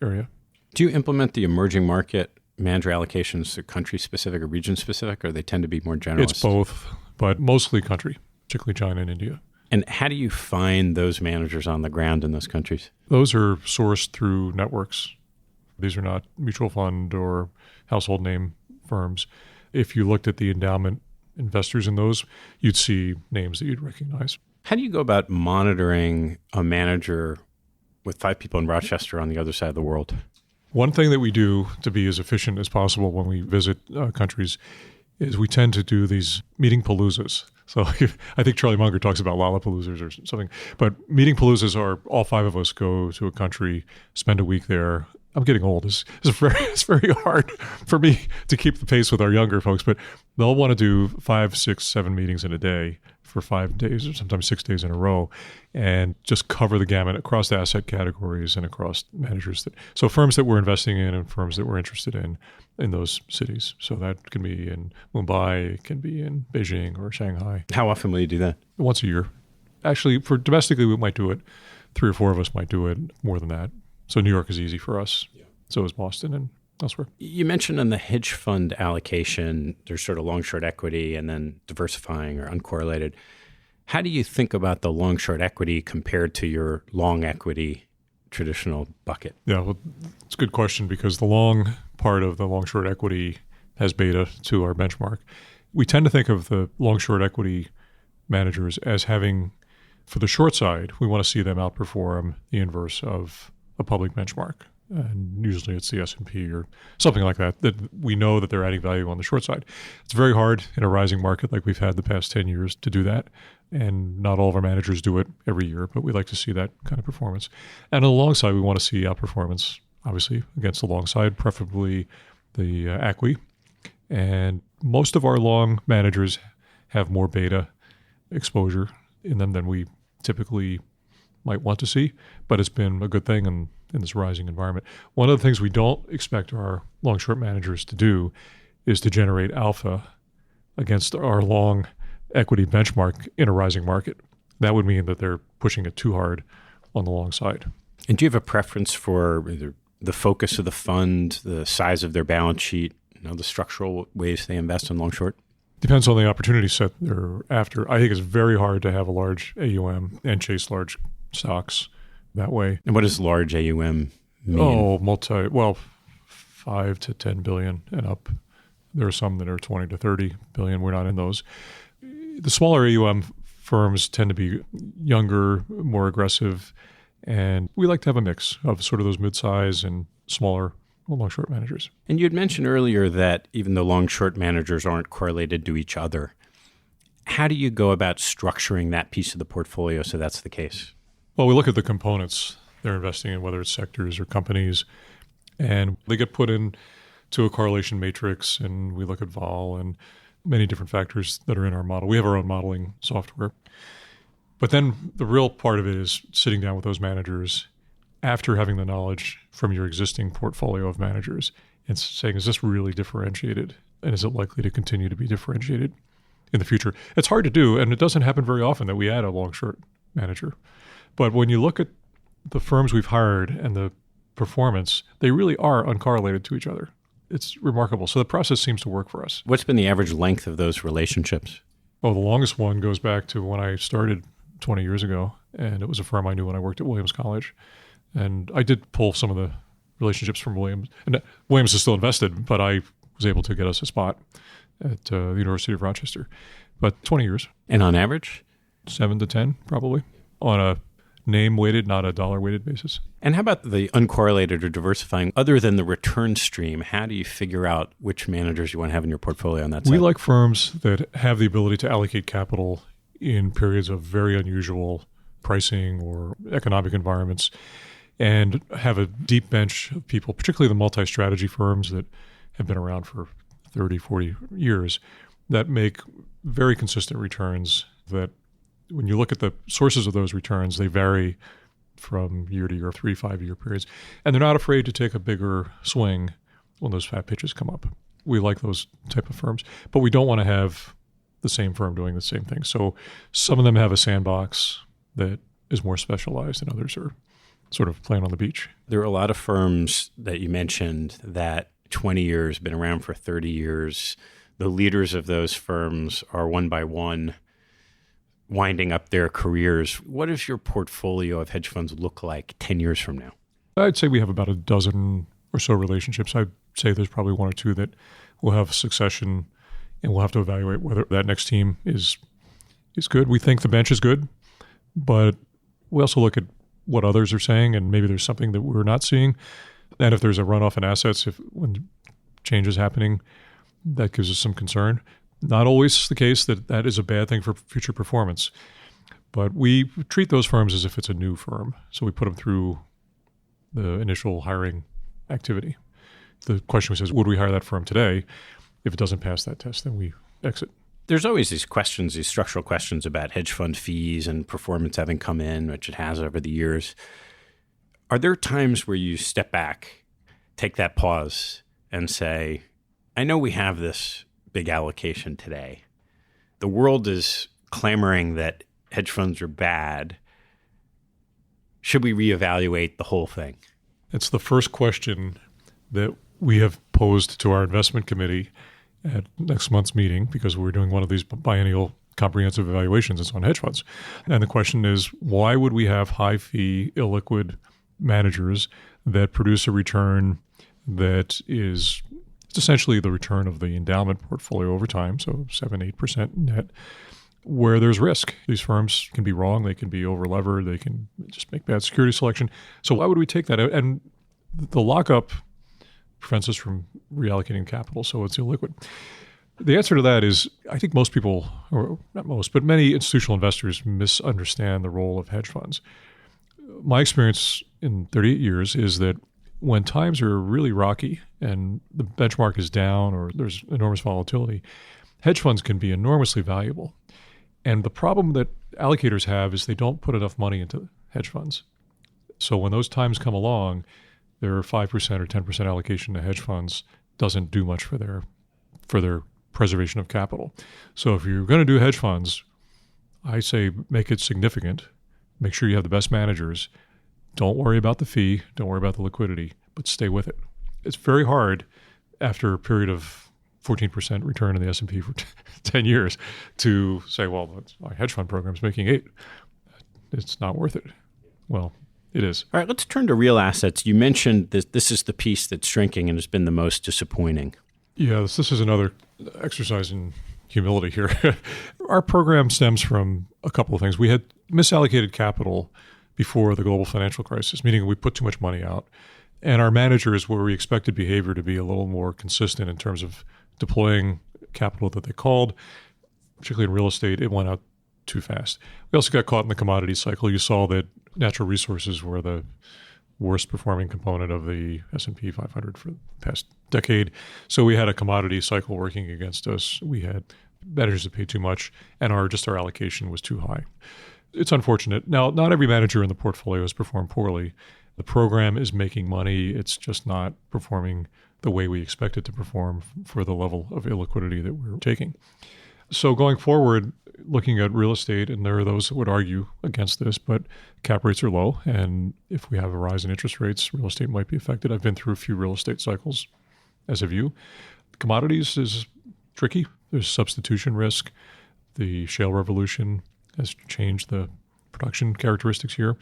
area. Do you implement the emerging market manager allocations to country-specific or region-specific, or they tend to be more generalist? It's both, but mostly country, particularly China and India. And how do you find those managers on the ground in those countries? Those are sourced through networks. These are not mutual fund or household name firms. If you looked at the endowment investors in those, you'd see names that you'd recognize. How do you go about monitoring a manager with 5 people in Rochester on the other side of the world? One thing that we do to be as efficient as possible when we visit countries is we tend to do these meeting paloozas. So I think Charlie Munger talks about Lollapaloozas or something. But meeting paloozas are all 5 of us go to a country, spend a week there. I'm getting old. It's very hard for me to keep the pace with our younger folks, but they'll want to do 5, 6, 7 meetings in a day for 5 days or sometimes 6 days in a row and just cover the gamut across the asset categories and across managers. So firms that we're investing in and firms that we're interested in those cities. So that can be in Mumbai, it can be in Beijing or Shanghai. How often will you do that? Once a year. Actually, for domestically, we might do it. 3 or 4 of us might do it, more than that. So New York is easy for us. Yeah. So is Boston and elsewhere. You mentioned in the hedge fund allocation, there's sort of long-short equity and then diversifying or uncorrelated. How do you think about the long-short equity compared to your long equity traditional bucket? Yeah, well, it's a good question because the long part of the long-short equity has beta to our benchmark. We tend to think of the long-short equity managers as having, for the short side, we want to see them outperform the inverse of a public benchmark. And usually it's the S&P or something like that we know that they're adding value on the short side. It's very hard in a rising market like we've had the past 10 years to do that. And not all of our managers do it every year, but we like to see that kind of performance. And on the long side, we want to see outperformance, obviously, against the long side, preferably the ACWI. And most of our long managers have more beta exposure in them than we typically might want to see, but it's been a good thing in this rising environment. One of the things we don't expect our long-short managers to do is to generate alpha against our long equity benchmark in a rising market. That would mean that they're pushing it too hard on the long side. And do you have a preference for either the focus of the fund, the size of their balance sheet, the structural ways they invest in long-short? Depends on the opportunity set they're after. I think it's very hard to have a large AUM and chase large stocks that way. And what does large AUM mean? 5 to 10 billion and up. There are some that are 20 to 30 billion. We're not in those. The smaller AUM firms tend to be younger, more aggressive, and we like to have a mix of sort of those mid-size and smaller long-short managers. And you had mentioned earlier that even though long-short managers aren't correlated to each other, how do you go about structuring that piece of the portfolio so that's the case? Well, we look at the components they're investing in, whether it's sectors or companies. And they get put into a correlation matrix, and we look at vol and many different factors that are in our model. We have our own modeling software. But then the real part of it is sitting down with those managers after having the knowledge from your existing portfolio of managers and saying, is this really differentiated? And is it likely to continue to be differentiated in the future? It's hard to do, and it doesn't happen very often that we add a long-short manager. But when you look at the firms we've hired and the performance, they really are uncorrelated to each other. It's remarkable. So the process seems to work for us. What's been the average length of those relationships? Oh, the longest one goes back to when I started 20 years ago, and it was a firm I knew when I worked at Williams College. And I did pull some of the relationships from Williams. And Williams is still invested, but I was able to get us a spot at the University of Rochester. But 20 years. And on average? 7 to 10, probably, on a name-weighted, not a dollar-weighted basis. And how about the uncorrelated or diversifying? Other than the return stream, how do you figure out which managers you want to have in your portfolio on that side? We like firms that have the ability to allocate capital in periods of very unusual pricing or economic environments and have a deep bench of people, particularly the multi-strategy firms that have been around for 30, 40 years, that make very consistent returns that when you look at the sources of those returns, they vary from year to year, 3 5-year periods. And they're not afraid to take a bigger swing when those fat pitches come up. We like those type of firms, but we don't want to have the same firm doing the same thing. So some of them have a sandbox that is more specialized and others are sort of playing on the beach. There are a lot of firms that you mentioned that 20 years, been around for 30 years. The leaders of those firms are one by one winding up their careers. What does your portfolio of hedge funds look like 10 years from now? I'd say we have about a dozen or so relationships. I'd say there's probably 1 or 2 that will have succession, and we'll have to evaluate whether that next team is good. We think the bench is good, but we also look at what others are saying, and maybe there's something that we're not seeing. And if there's a runoff in assets, when change is happening, that gives us some concern. Not always the case that is a bad thing for future performance, but we treat those firms as if it's a new firm. So we put them through the initial hiring activity. The question was, would we hire that firm today? If it doesn't pass that test, then we exit. There's always these questions, these structural questions about hedge fund fees and performance having come in, which it has over the years. Are there times where you step back, take that pause, and say, I know we have this big allocation today. The world is clamoring that hedge funds are bad. Should we reevaluate the whole thing? It's the first question that we have posed to our investment committee at next month's meeting, because we're doing one of these biennial comprehensive evaluations. It's on hedge funds. And the question is, why would we have high-fee, illiquid managers that produce a return that is essentially the return of the endowment portfolio over time, so 7-8% net, where there's risk? These firms can be wrong, they can be over-levered, they can just make bad security selection. So why would we take that out? And the lockup prevents us from reallocating capital, so it's illiquid. The answer to that is, I think most people, or not most, but many institutional investors misunderstand the role of hedge funds. My experience in 38 years is that when times are really rocky and the benchmark is down or there's enormous volatility, hedge funds can be enormously valuable. And the problem that allocators have is they don't put enough money into hedge funds. So when those times come along, their 5% or 10% allocation to hedge funds doesn't do much for their preservation of capital. So if you're going to do hedge funds, I say make it significant. Make sure you have the best managers. Don't worry about the fee. Don't worry about the liquidity, but stay with it. It's very hard after a period of 14% return in the S&P for 10 years to say, well, my hedge fund program is making 8. It's not worth it. Well, it is. All right, let's turn to real assets. You mentioned that this is the piece that's shrinking and has been the most disappointing. Yeah, this is another exercise in humility here. Our program stems from a couple of things. We had misallocated capital before the global financial crisis, meaning we put too much money out. And our managers, where we expected behavior to be a little more consistent in terms of deploying capital that they called, particularly in real estate, it went out too fast. We also got caught in the commodity cycle. You saw that natural resources were the worst performing component of the S&P 500 for the past decade. So we had a commodity cycle working against us. We had managers that paid too much, and our allocation was too high. It's unfortunate. Now, not every manager in the portfolio has performed poorly. The program is making money. It's just not performing the way we expect it to perform for the level of illiquidity that we're taking. So going forward, looking at real estate, and there are those that would argue against this, but cap rates are low, and if we have a rise in interest rates, real estate might be affected. I've been through a few real estate cycles, as have you. Commodities is tricky. There's substitution risk. The shale revolution has changed the production characteristics here.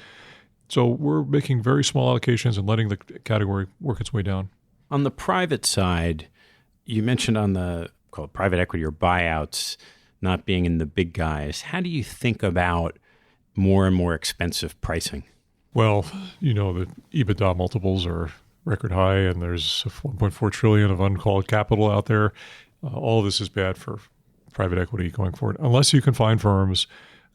So we're making very small allocations and letting the category work its way down. On the private side, you mentioned on the called private equity or buyouts not being in the big guys. How do you think about more and more expensive pricing? Well, the EBITDA multiples are record high, and there's $1.4 trillion of uncalled capital out there. All of this is bad for private equity going forward, unless you can find firms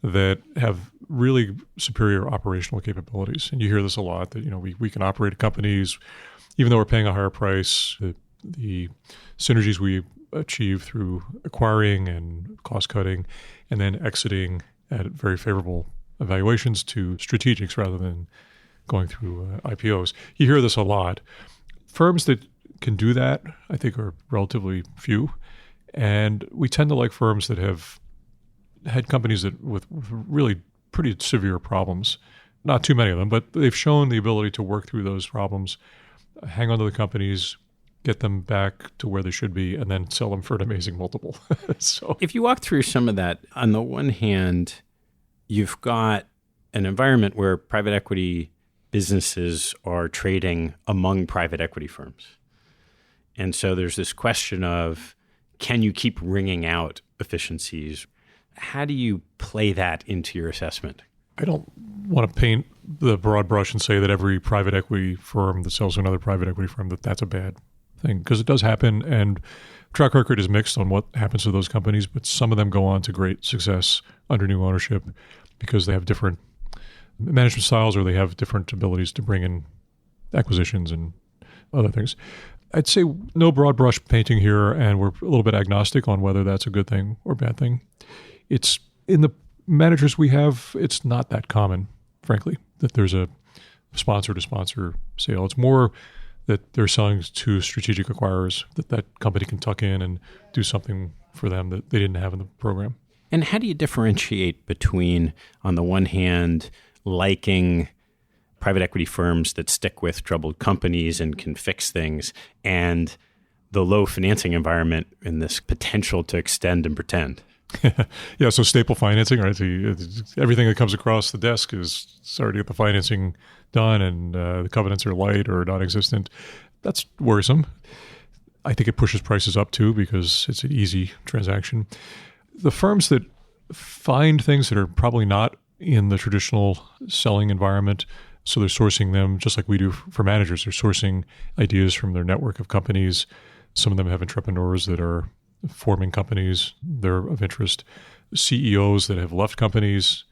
that have really superior operational capabilities. And you hear this a lot, that we can operate companies, even though we're paying a higher price. The synergies we achieve through acquiring and cost cutting, and then exiting at very favorable evaluations to strategics rather than going through IPOs. You hear this a lot. Firms that can do that, I think, are relatively few. And we tend to like firms that have had companies that with really pretty severe problems. Not too many of them, but they've shown the ability to work through those problems, hang on to the companies, get them back to where they should be, and then sell them for an amazing multiple. So, if you walk through some of that, on the one hand, you've got an environment where private equity businesses are trading among private equity firms. And so there's this question of, can you keep wringing out efficiencies? How do you play that into your assessment? I don't want to paint the broad brush and say that every private equity firm that sells to another private equity firm, that's a bad thing, because it does happen, and track record is mixed on what happens to those companies, but some of them go on to great success under new ownership because they have different management styles, or they have different abilities to bring in acquisitions and other things. I'd say no broad brush painting here, and we're a little bit agnostic on whether that's a good thing or bad thing. It's in the managers we have, it's not that common, frankly, that there's a sponsor-to-sponsor sale. It's more that they're selling to strategic acquirers, that company can tuck in and do something for them that they didn't have in the program. And how do you differentiate between, on the one hand, liking private equity firms that stick with troubled companies and can fix things, and the low financing environment and this potential to extend and pretend? Yeah, so staple financing, right? So everything that comes across the desk is starting to get the financing done, and the covenants are light or non-existent. That's worrisome. I think it pushes prices up too, because it's an easy transaction. The firms that find things that are probably not in the traditional selling environment, so they're sourcing them just like we do for managers. They're sourcing ideas from their network of companies. Some of them have entrepreneurs that are forming companies. They're of interest. CEOs that have left companies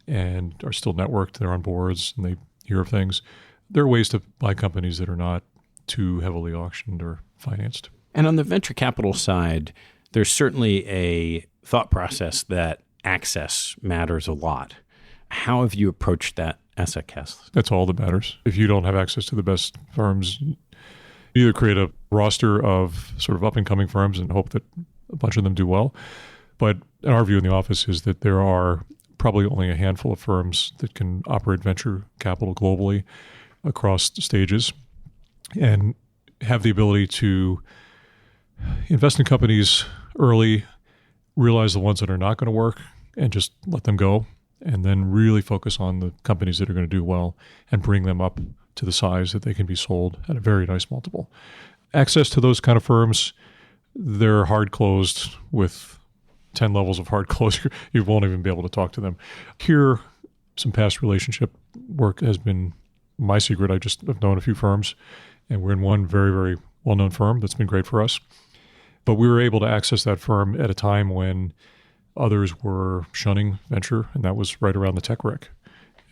and are still networked. They're on boards and they hear of things. There are ways to buy companies that are not too heavily auctioned or financed. And on the venture capital side, there's certainly a thought process that access matters a lot. How have you approached that asset class? That's all that matters. If you don't have access to the best firms, you either create a roster of sort of up-and-coming firms and hope that a bunch of them do well. But our view in the office is that there are probably only a handful of firms that can operate venture capital globally across stages and have the ability to invest in companies early, realize the ones that are not going to work, and just let them go, and then really focus on the companies that are going to do well and bring them up to the size that they can be sold at a very nice multiple. Access to those kind of firms, they're hard closed with 10 levels of hard closure. You won't even be able to talk to them. Here, some past relationship work has been my secret. I just have known a few firms, and we're in one very, very well-known firm that's been great for us. But we were able to access that firm at a time when others were shunning venture, and that was right around the tech wreck.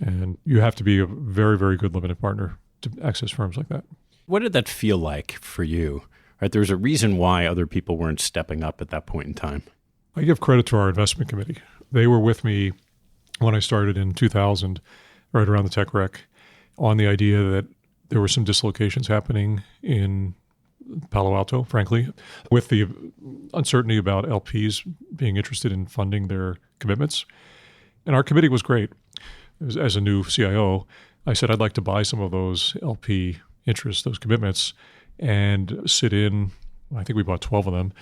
And you have to be a very, very good limited partner to access firms like that. What did that feel like for you? Right, there was a reason why other people weren't stepping up at that point in time. I give credit to our investment committee. They were with me when I started in 2000, right around the tech wreck, on the idea that there were some dislocations happening in Palo Alto, frankly, with the uncertainty about LPs being interested in funding their commitments. And our committee was great. As a new CIO, I said I'd like to buy some of those LP interests, those commitments, and sit in, I think we bought 12 of them,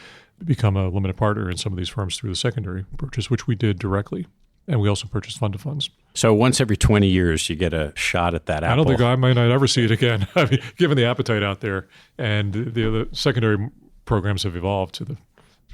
become a limited partner in some of these firms through the secondary purchase, which we did directly. And we also purchased fund of funds. So once every 20 years, you get a shot at that apple. I don't think I might not ever see it again. I mean, given the appetite out there, and the other secondary programs have evolved to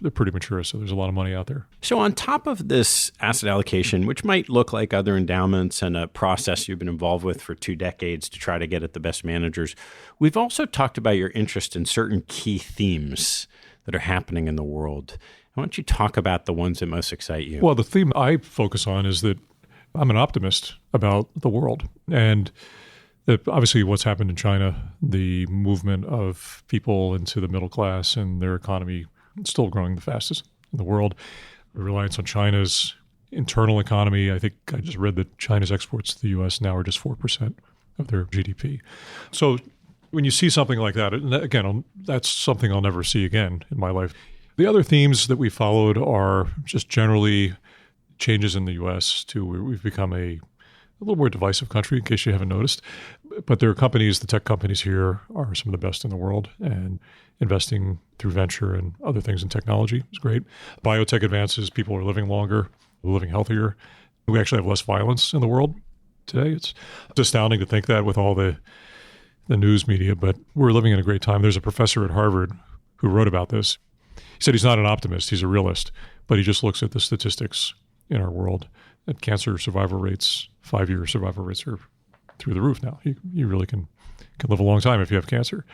they're pretty mature, so there's a lot of money out there. So on top of this asset allocation, which might look like other endowments and a process you've been involved with for 2 decades to try to get at the best managers, we've also talked about your interest in certain key themes that are happening in the world. Why don't you talk about the ones that most excite you? Well, the theme I focus on is that I'm an optimist about the world. And obviously what's happened in China, the movement of people into the middle class and their economy still growing the fastest in the world. The reliance on China's internal economy, I think I just read that China's exports to the U.S. now are just 4% of their GDP. So when you see something like that, and again, that's something I'll never see again in my life. The other themes that we followed are just generally changes in the U.S. too. We've become a little more divisive country, in case you haven't noticed. But there are companies, the tech companies here are some of the best in the world, and investing through venture and other things in technology is great. Biotech advances, people are living longer, living healthier. We actually have less violence in the world today. It's astounding to think that with all the news media, but we're living in a great time. There's a professor at Harvard who wrote about this. He said he's not an optimist, he's a realist, but he just looks at the statistics in our world. At cancer survival rates, 5-year survival rates are through the roof now. You really can live a long time if you have cancer.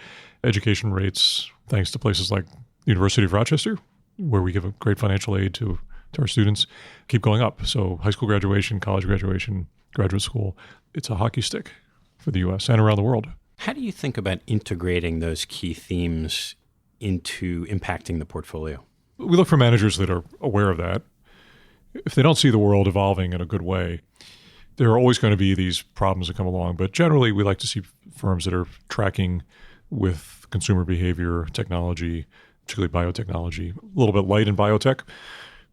Education rates, thanks to places like the University of Rochester, where we give a great financial aid to our students, keep going up. So high school graduation, college graduation, graduate school, it's a hockey stick for the U.S. and around the world. How do you think about integrating those key themes into impacting the portfolio? We look for managers that are aware of that. If they don't see the world evolving in a good way, there are always going to be these problems that come along. But generally, we like to see firms that are tracking with consumer behavior, technology, particularly biotechnology, a little bit light in biotech.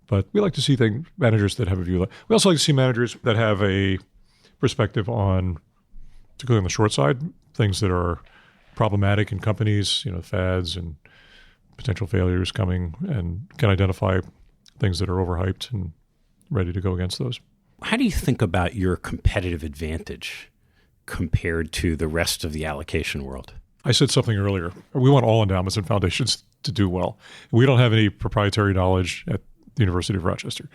But we like to see managers that have a view. We also like to see managers that have a perspective on, particularly on the short side, things that are problematic in companies, fads and potential failures coming, and can identify things that are overhyped and ready to go against those. How do you think about your competitive advantage compared to the rest of the allocation world? I said something earlier. We want all endowments and foundations to do well. We don't have any proprietary knowledge at the University of Rochester.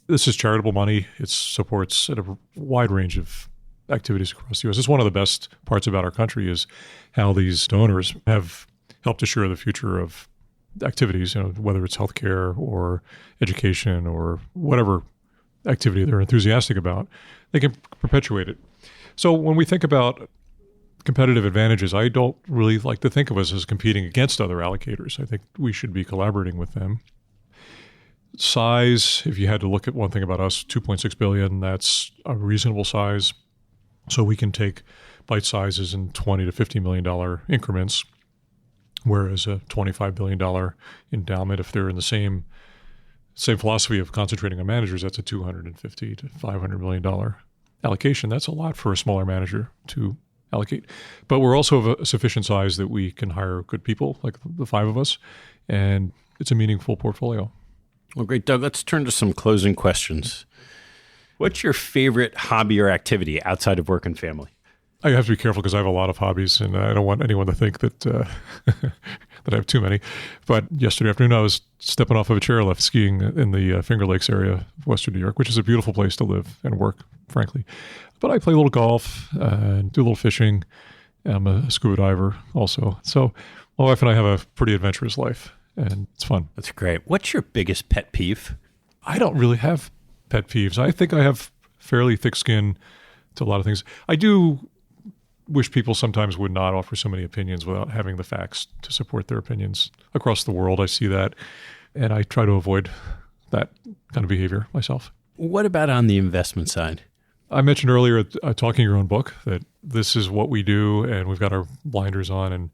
This is charitable money. It supports a wide range of activities across the U.S. It's one of the best parts about our country is how these donors have helped assure the future of activities, whether it's healthcare or education or whatever activity they're enthusiastic about, they can perpetuate it. So when we think about competitive advantages, I don't really like to think of us as competing against other allocators. I think we should be collaborating with them. Size, if you had to look at one thing about us, $2.6 billion, that's a reasonable size. So we can take bite sizes in $20 to $50 million increments, whereas a $25 billion endowment, if they're in the same philosophy of concentrating on managers, that's a $250 to $500 million allocation. That's a lot for a smaller manager to allocate. But we're also of a sufficient size that we can hire good people, like the 5 of us, and it's a meaningful portfolio. Well, great, Doug. Let's turn to some closing questions. What's your favorite hobby or activity outside of work and family? I have to be careful because I have a lot of hobbies, and I don't want anyone to think that that I have too many. But yesterday afternoon, I was stepping off of a chairlift skiing in the Finger Lakes area of Western New York, which is a beautiful place to live and work, frankly. But I play a little golf and do a little fishing. I'm a scuba diver also. So my wife and I have a pretty adventurous life, and it's fun. That's great. What's your biggest pet peeve? I don't really have pet peeves. I think I have fairly thick skin to a lot of things. I do wish people sometimes would not offer so many opinions without having the facts to support their opinions. Across the world, I see that, and I try to avoid that kind of behavior myself. What about on the investment side? I mentioned earlier, talking your own book, that this is what we do, and we've got our blinders on, and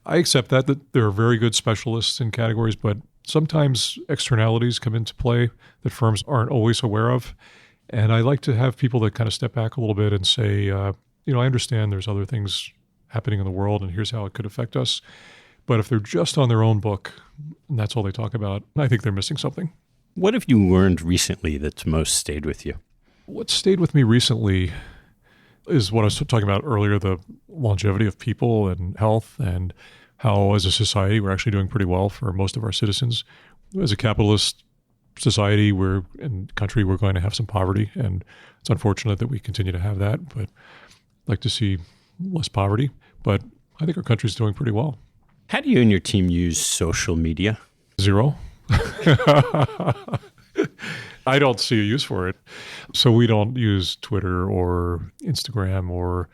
I accept that there are very good specialists in categories, but sometimes externalities come into play that firms aren't always aware of. And I like to have people that kind of step back a little bit and say, I understand there's other things happening in the world and here's how it could affect us. But if they're just on their own book and that's all they talk about, I think they're missing something. What have you learned recently that's most stayed with you? What stayed with me recently is what I was talking about earlier, the longevity of people and health, and how as a society we're actually doing pretty well for most of our citizens. As a capitalist society and country, we're going to have some poverty, and it's unfortunate that we continue to have that, but I'd like to see less poverty. But I think our country's doing pretty well. How do you and your team use social media? Zero. I don't see a use for it. So we don't use Twitter or Instagram, or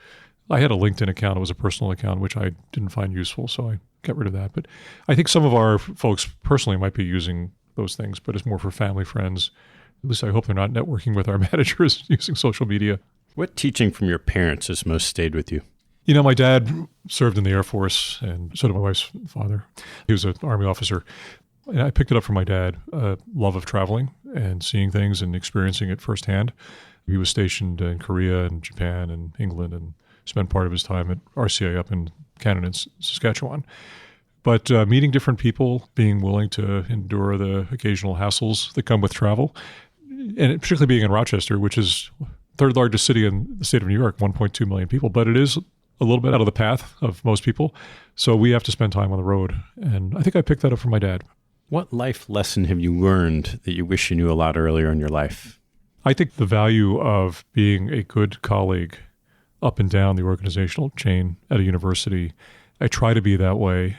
I had a LinkedIn account. It was a personal account, which I didn't find useful, so I got rid of that. But I think some of our folks personally might be using those things, but it's more for family, friends. At least I hope they're not networking with our managers using social media. What teaching from your parents has most stayed with you? My dad served in the Air Force, and so did my wife's father. He was an Army officer. And I picked it up from my dad, a love of traveling and seeing things and experiencing it firsthand. He was stationed in Korea and Japan and England and spent part of his time at RCA up in Canada and Saskatchewan. But meeting different people, being willing to endure the occasional hassles that come with travel, and particularly being in Rochester, which is third largest city in the state of New York, 1.2 million people, but it is a little bit out of the path of most people. So we have to spend time on the road. And I think I picked that up from my dad. What life lesson have you learned that you wish you knew a lot earlier in your life? I think the value of being a good colleague up and down the organizational chain at a university. I try to be that way.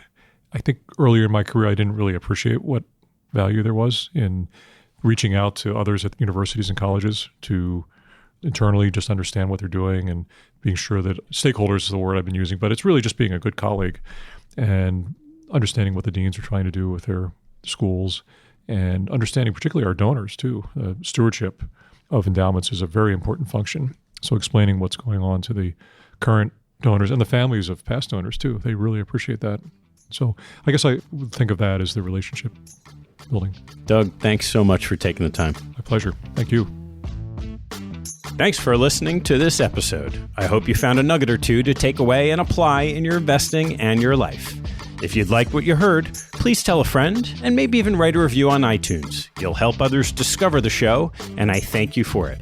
I think earlier in my career, I didn't really appreciate what value there was in reaching out to others at universities and colleges to internally just understand what they're doing and being sure that stakeholders is the word I've been using, but it's really just being a good colleague and understanding what the deans are trying to do with their schools and understanding particularly our donors too. Stewardship of endowments is a very important function. So explaining what's going on to the current donors and the families of past donors too. They really appreciate that. So I guess I would think of that as the relationship building. Doug, thanks so much for taking the time. My pleasure. Thank you. Thanks for listening to this episode. I hope you found a nugget or two to take away and apply in your investing and your life. If you'd like what you heard, please tell a friend and maybe even write a review on iTunes. You'll help others discover the show, and I thank you for it.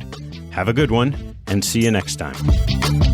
Have a good one, and see you next time.